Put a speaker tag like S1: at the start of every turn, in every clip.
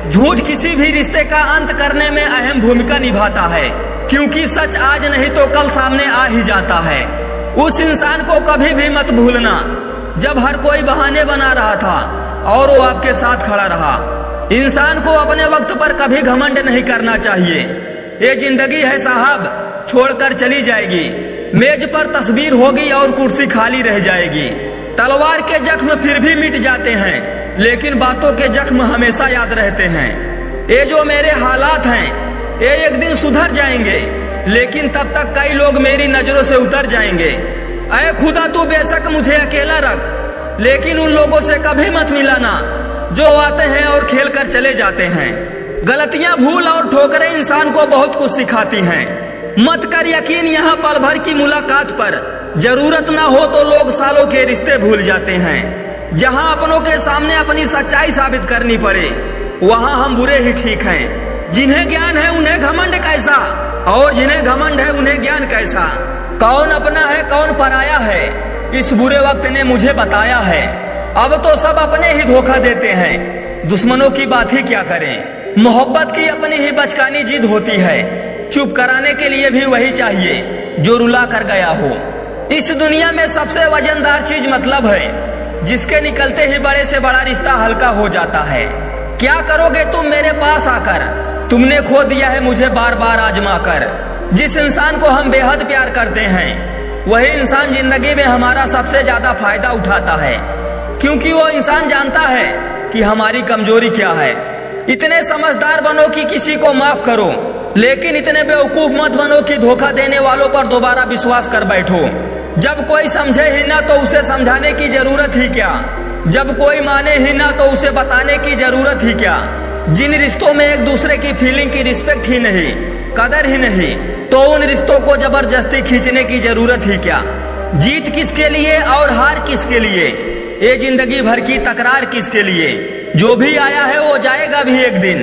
S1: झूठ किसी भी रिश्ते का अंत करने में अहम भूमिका निभाता है, क्योंकि सच आज नहीं तो कल सामने आ ही जाता है। उस इंसान को कभी भी मत भूलना जब हर कोई बहाने बना रहा था और वो आपके साथ खड़ा रहा। इंसान को अपने वक्त पर कभी घमंड नहीं करना चाहिए। ये जिंदगी है साहब, छोड़कर चली जाएगी। मेज पर तस्वीर होगी और कुर्सी खाली रह जाएगी। तलवार के जख्म फिर भी मिट जाते हैं, लेकिन बातों के जख्म हमेशा याद रहते हैं। ये जो मेरे हालात हैं ये एक दिन सुधर जाएंगे, लेकिन तब तक कई लोग मेरी नजरों से उतर जाएंगे। ऐ खुदा तू बेशक मुझे अकेला रख, लेकिन उन लोगों से कभी मत मिलाना जो आते हैं और खेल कर चले जाते हैं। गलतियां, भूल और ठोकरें इंसान को बहुत कुछ सिखाती हैं। मत कर यकीन यहाँ पल भर की मुलाकात पर, जरूरत ना हो तो लोग सालों के रिश्ते भूल जाते हैं। जहाँ अपनों के सामने अपनी सच्चाई साबित करनी पड़े वहाँ हम बुरे ही ठीक हैं। जिन्हें ज्ञान है उन्हें घमंड कैसा, और जिन्हें घमंड है उन्हें ज्ञान कैसा। कौन अपना है कौन पराया है, इस बुरे वक्त ने मुझे बताया है। अब तो सब अपने ही धोखा देते हैं, दुश्मनों की बात ही क्या करें। मोहब्बत की अपनी ही बचकानी जिद होती है, चुप कराने के लिए भी वही चाहिए जो रुला कर गया हो। इस दुनिया में सबसे वजनदार चीज मतलब है, जिसके निकलते ही बड़े से बड़ा रिश्ता हल्का हो जाता है। क्या करोगे तुम मेरे पास आकर, तुमने खो दिया है मुझे बार बार आजमा कर। जिस इंसान को हम बेहद प्यार करते हैं वही इंसान जिंदगी में हमारा सबसे ज्यादा फायदा उठाता है, क्योंकि वो इंसान जानता है कि हमारी कमजोरी क्या है। इतने समझदार बनो कि किसी को माफ करो, लेकिन इतने बेवकूफ मत बनो कि धोखा देने वालों पर दोबारा विश्वास कर बैठो। जब कोई समझे ही ना तो उसे समझाने की जरूरत ही क्या, जब कोई माने ही ना तो उसे बताने की जरूरत ही क्या। जिन रिश्तों में एक दूसरे की फीलिंग की रिस्पेक्ट ही नहीं, कदर ही नहीं, तो उन रिश्तों को जबरदस्ती खींचने की जरूरत ही क्या। जीत किसके लिए और हार किसके लिए, ये जिंदगी भर की तकरार किसके लिए। जो भी आया है वो जाएगा भी एक दिन,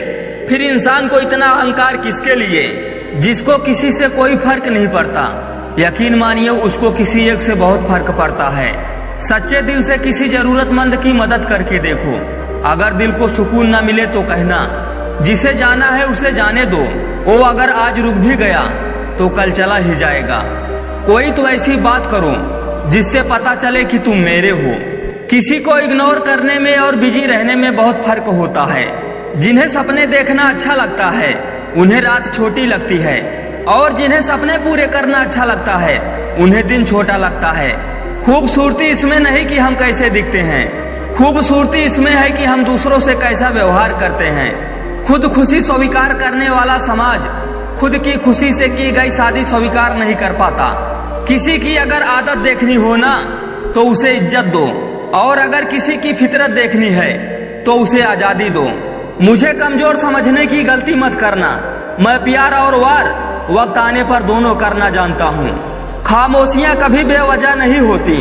S1: फिर इंसान को इतना अहंकार किसके लिए। जिसको किसी से कोई फर्क नहीं पड़ता, यकीन मानिए उसको किसी एक से बहुत फर्क पड़ता है। सच्चे दिल से किसी जरूरतमंद की मदद करके देखो, अगर दिल को सुकून न मिले तो कहना, जिसे जाना है उसे जाने दो। वो अगर आज रुक भी गया तो कल चला ही जाएगा। कोई तो ऐसी बात करो जिससे पता चले कि तुम मेरे हो। किसी को इग्नोर करने में और बिजी रहने में बहुत फर्क होता है। जिन्हें सपने देखना अच्छा लगता है उन्हें रात छोटी लगती है, और जिन्हें सपने पूरे करना अच्छा लगता है उन्हें दिन छोटा लगता है। खूबसूरती इसमें नहीं कि हम कैसे दिखते हैं, खूबसूरती इसमें है कि हम दूसरों से कैसा व्यवहार करते हैं। खुद खुशी स्वीकार करने वाला समाज खुद की खुशी से की गई शादी स्वीकार नहीं कर पाता। किसी की अगर आदत देखनी हो ना तो उसे इज्जत दो, और अगर किसी की फितरत देखनी है तो उसे आजादी दो। मुझे कमजोर समझने की गलती मत करना, मैं प्यार और वार वक्त आने पर दोनों करना जानता हूँ। खामोशियाँ कभी बेवजह नहीं होती,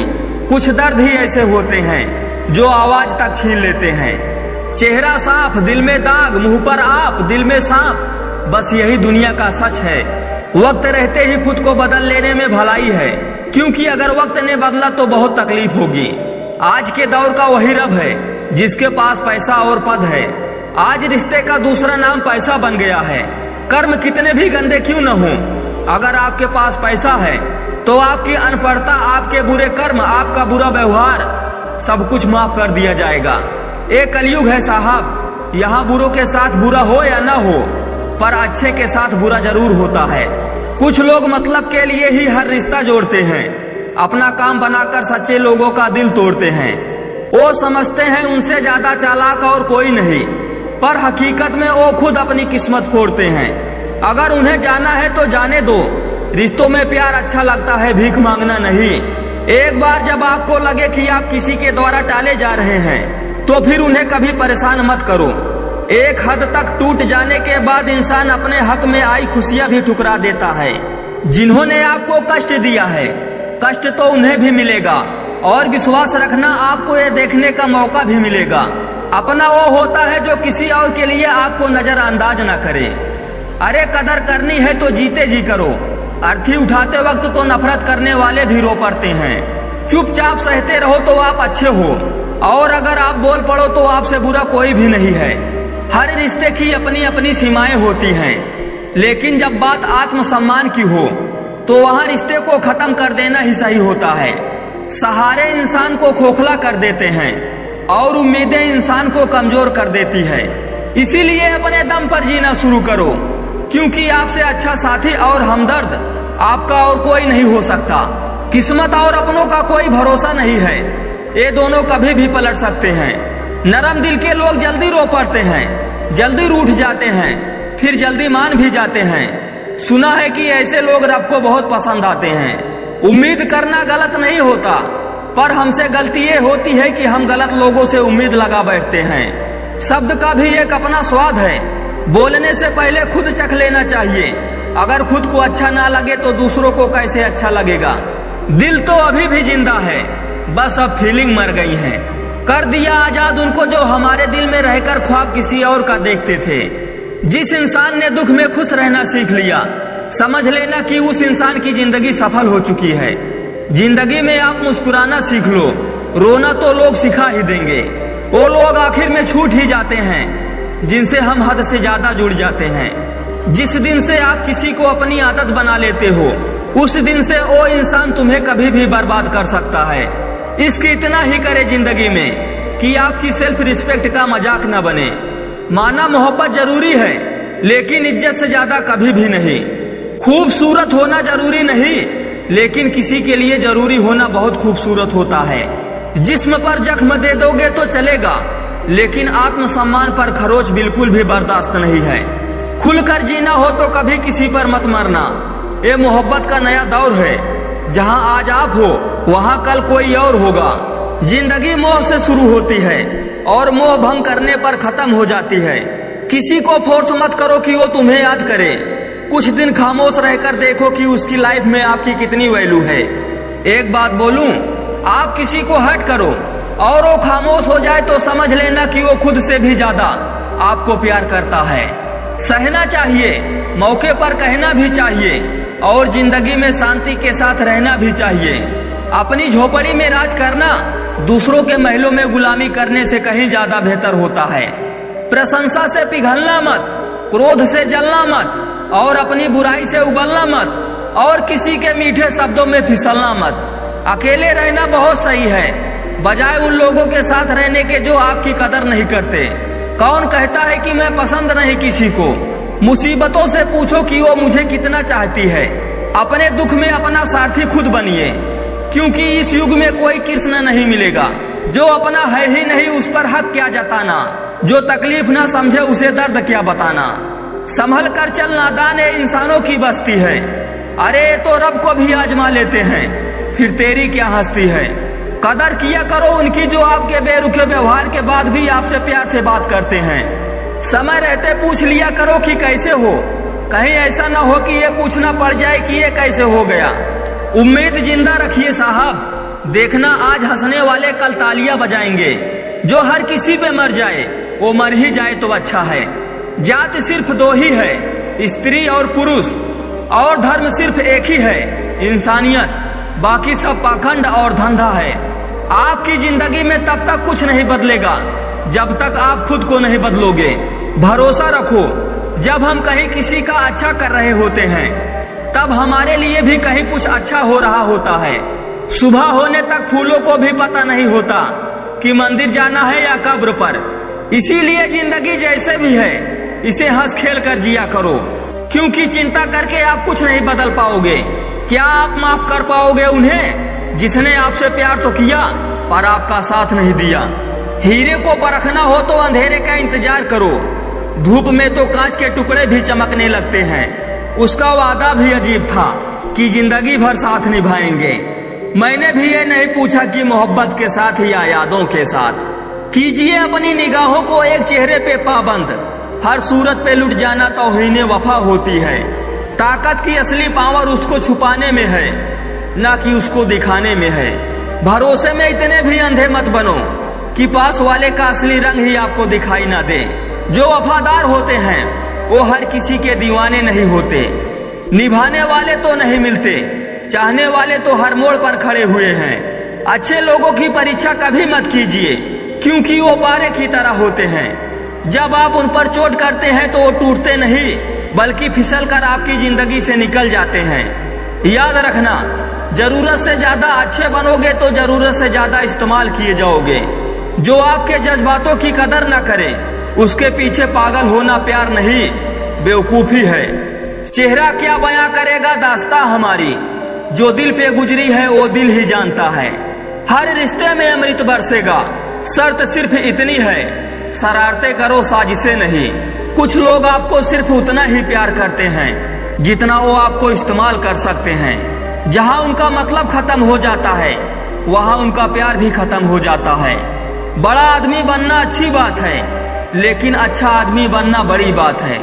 S1: कुछ दर्द ही ऐसे होते हैं जो आवाज तक छीन लेते हैं। चेहरा साफ दिल में दाग, मुंह पर आप दिल में सांप, बस यही दुनिया का सच है। वक्त रहते ही खुद को बदल लेने में भलाई है, क्योंकि अगर वक्त ने बदला तो बहुत तकलीफ होगी। आज के दौर का वही रब है जिसके पास पैसा और पद है। आज रिश्ते का दूसरा नाम पैसा बन गया है। कर्म कितने भी गंदे क्यों न हो, अगर आपके पास पैसा है तो आपकी अनपढ़ता, आपके बुरे कर्म, आपका बुरा व्यवहार सब कुछ माफ कर दिया जाएगा। एक कलयुग है साहब, यहाँ बुरों के साथ बुरा हो या ना हो, पर अच्छे के साथ बुरा जरूर होता है। कुछ लोग मतलब के लिए ही हर रिश्ता जोड़ते हैं, अपना काम बनाकर सच्चे लोगों का दिल तोड़ते हैं। वो समझते हैं उनसे ज्यादा चालाक और कोई नहीं, पर हकीकत में वो खुद अपनी किस्मत फोड़ते हैं। अगर उन्हें जाना है तो जाने दो, रिश्तों में प्यार अच्छा लगता है, भीख मांगना नहीं। एक बार जब आपको लगे कि आप किसी के द्वारा टाले जा रहे हैं तो फिर उन्हें कभी परेशान मत करो। एक हद तक टूट जाने के बाद इंसान अपने हक में आई खुशियां भी ठुकरा देता है। जिन्होंने आपको कष्ट दिया है, कष्ट तो उन्हें भी मिलेगा, और विश्वास रखना आपको ये देखने का मौका भी मिलेगा। अपना वो होता है जो किसी और के लिए आपको नजरअंदाज न करे। अरे कदर करनी है तो जीते जी करो, अर्थी उठाते वक्त तो नफरत करने वाले भी रो पड़ते हैं। चुपचाप सहते रहो तो आप अच्छे हो, और अगर आप बोल पड़ो तो आपसे बुरा कोई भी नहीं है। हर रिश्ते की अपनी अपनी सीमाएं होती हैं, लेकिन जब बात आत्मसम्मान की हो तो वहां रिश्ते को खत्म कर देना ही सही होता है। सहारे इंसान को खोखला कर देते हैं और उम्मीदें इंसान को कमजोर कर देती है। इसीलिए अपने दम पर जीना शुरू करो, क्योंकि आपसे अच्छा साथी और हमदर्द आपका और कोई नहीं हो सकता। किस्मत और अपनों का कोई भरोसा नहीं है, ये दोनों कभी भी पलट सकते हैं। नरम दिल के लोग जल्दी रो पड़ते हैं, जल्दी रूठ जाते हैं, फिर जल्दी मान भी जाते हैं। सुना है कि ऐसे लोग रब को बहुत पसंद आते हैं। उम्मीद करना गलत नहीं होता, पर हमसे गलती ये होती है कि हम गलत लोगों से उम्मीद लगा बैठते हैं। शब्द का भी एक अपना स्वाद है, बोलने से पहले खुद चख लेना चाहिए। अगर खुद को अच्छा ना लगे तो दूसरों को कैसे अच्छा लगेगा। दिल तो अभी भी जिंदा है, बस अब फीलिंग मर गई है। कर दिया आजाद उनको जो हमारे दिल में रहकर ख्वाब किसी और का देखते थे। जिस इंसान ने दुख में खुश रहना सीख लिया, समझ लेना कि उस इंसान की जिंदगी सफल हो चुकी है। जिंदगी में आप मुस्कुराना सीख लो, रोना तो लोग सिखा ही देंगे। वो लोग आखिर में छूट ही जाते हैं जिनसे हम हद से ज्यादा जुड़ जाते हैं। जिस दिन से आप किसी को अपनी आदत बना लेते हो, उस दिन से वो इंसान तुम्हें कभी भी बर्बाद कर सकता है। इश्क इतना ही करे जिंदगी में कि आपकी सेल्फ रिस्पेक्ट का मजाक न बने। माना मोहब्बत जरूरी है, लेकिन इज्जत से ज्यादा कभी भी नहीं। खूबसूरत होना जरूरी नहीं, लेकिन किसी के लिए जरूरी होना बहुत खूबसूरत होता है। जिस्म पर जख्म दे दोगे तो चलेगा, लेकिन आत्मसम्मान पर खरोच बिल्कुल भी बर्दाश्त नहीं है। खुलकर जीना हो तो कभी किसी पर मत मरना। ये मोहब्बत का नया दौर है, जहां आज आप हो वहां कल कोई और होगा। जिंदगी मोह से शुरू होती है और मोह भंग करने पर खत्म हो जाती है। किसी को फोर्स मत करो कि वो तुम्हें याद करे। कुछ दिन खामोश रहकर देखो कि उसकी लाइफ में आपकी कितनी वैल्यू है। एक बात बोलूं, आप किसी को हर्ट करो और वो खामोश हो जाए तो समझ लेना कि वो खुद से भी ज्यादा आपको प्यार करता है। सहना चाहिए, मौके पर कहना भी चाहिए और जिंदगी में शांति के साथ रहना भी चाहिए। अपनी झोपड़ी में राज करना दूसरों के महलों में गुलामी करने से कहीं ज्यादा बेहतर होता है। प्रशंसा से पिघलना मत, क्रोध से जलना मत और अपनी बुराई से उबलना मत और किसी के मीठे शब्दों में फिसलना मत। अकेले रहना बहुत सही है, बजाय उन लोगों के साथ रहने के जो आपकी कदर नहीं करते। कौन कहता है कि मैं पसंद नहीं किसी को? मुसीबतों से पूछो कि वो मुझे कितना चाहती है। अपने दुख में अपना सारथी खुद बनिए, क्योंकि इस युग में कोई कृष्ण नहीं मिलेगा। जो अपना है ही नहीं उस पर हक क्या जताना, जो तकलीफ ना समझे उसे दर्द क्या बताना। संभल कर चल नादान इंसानों की बस्ती है। अरे तो रब को भी आजमा लेते हैं, फिर तेरी क्या हस्ती है। कदर किया करो उनकी जो आपके बेरुखे व्यवहार के बाद भी आपसे प्यार से बात करते हैं। समय रहते पूछ लिया करो कि कैसे हो, कहीं ऐसा ना हो कि ये पूछना पड़ जाए कि ये कैसे हो गया। उम्मीद जिंदा रखिए साहब, देखना आज हंसने वाले कल तालियां बजाएंगे। जो हर किसी पे मर जाए वो मर ही जाए तो अच्छा है। जात सिर्फ दो ही है, स्त्री और पुरुष, और धर्म सिर्फ एक ही है, इंसानियत। बाकी सब पाखंड और धंधा है। आपकी जिंदगी में तब तक कुछ नहीं बदलेगा जब तक आप खुद को नहीं बदलोगे। भरोसा रखो, जब हम कहीं किसी का अच्छा कर रहे होते हैं तब हमारे लिए भी कहीं कुछ अच्छा हो रहा होता है। सुबह होने तक फूलों को भी पता नहीं होता कि मंदिर जाना है या कब्र पर। इसीलिए जिंदगी जैसे भी है इसे हंस खेल कर जिया करो, क्योंकि चिंता करके आप कुछ नहीं बदल पाओगे। क्या आप माफ कर पाओगे उन्हें जिसने आपसे प्यार तो किया पर आपका साथ नहीं दिया। हीरे को परखना हो तो अंधेरे का इंतजार करो। धूप में तो कांच के टुकड़े भी चमकने लगते हैं। उसका वादा भी अजीब था कि जिंदगी भर साथ निभाएंगे। मैंने भी ये नहीं पूछा कि मोहब्बत के साथ या यादों के साथ। कीजिए अपनी निगाहों को एक चेहरे पे पाबंद, हर सूरत पे लुट जाना तौहीने वफा होती है। ताकत की असली पावर उसको छुपाने में है, ना कि उसको दिखाने में है। भरोसे में इतने भी अंधे मत बनो कि पास वाले का असली रंग ही आपको दिखाई ना दे। जो वफादार होते हैं वो हर किसी के दीवाने नहीं होते। निभाने वाले तो नहीं मिलते, चाहने वाले तो हर मोड़ पर खड़े हुए हैं। अच्छे लोगों की परीक्षा कभी मत कीजिए, क्योंकि वो पारे की तरह होते हैं। जब आप उन पर चोट करते हैं तो वो टूटते नहीं बल्कि फिसल कर आपकी जिंदगी से निकल जाते हैं। याद रखना, जरूरत से ज्यादा अच्छे बनोगे तो जरूरत से ज्यादा इस्तेमाल किए जाओगे। जो आपके जज्बातों की कदर न करे उसके पीछे पागल होना प्यार नहीं, बेवकूफी है। चेहरा क्या बयां करेगा दास्तां हमारी, जो दिल पे गुजरी है वो दिल ही जानता है। हर रिश्ते में अमृत बरसेगा, शर्त सिर्फ इतनी है, शरारतें करो साजिशें नहीं। कुछ लोग आपको सिर्फ उतना ही प्यार करते हैं जितना वो आपको इस्तेमाल कर सकते हैं। जहां उनका मतलब खत्म हो जाता है वहां उनका प्यार भी खत्म हो जाता है। बड़ा आदमी बनना अच्छी बात है, लेकिन अच्छा आदमी बनना बड़ी बात है।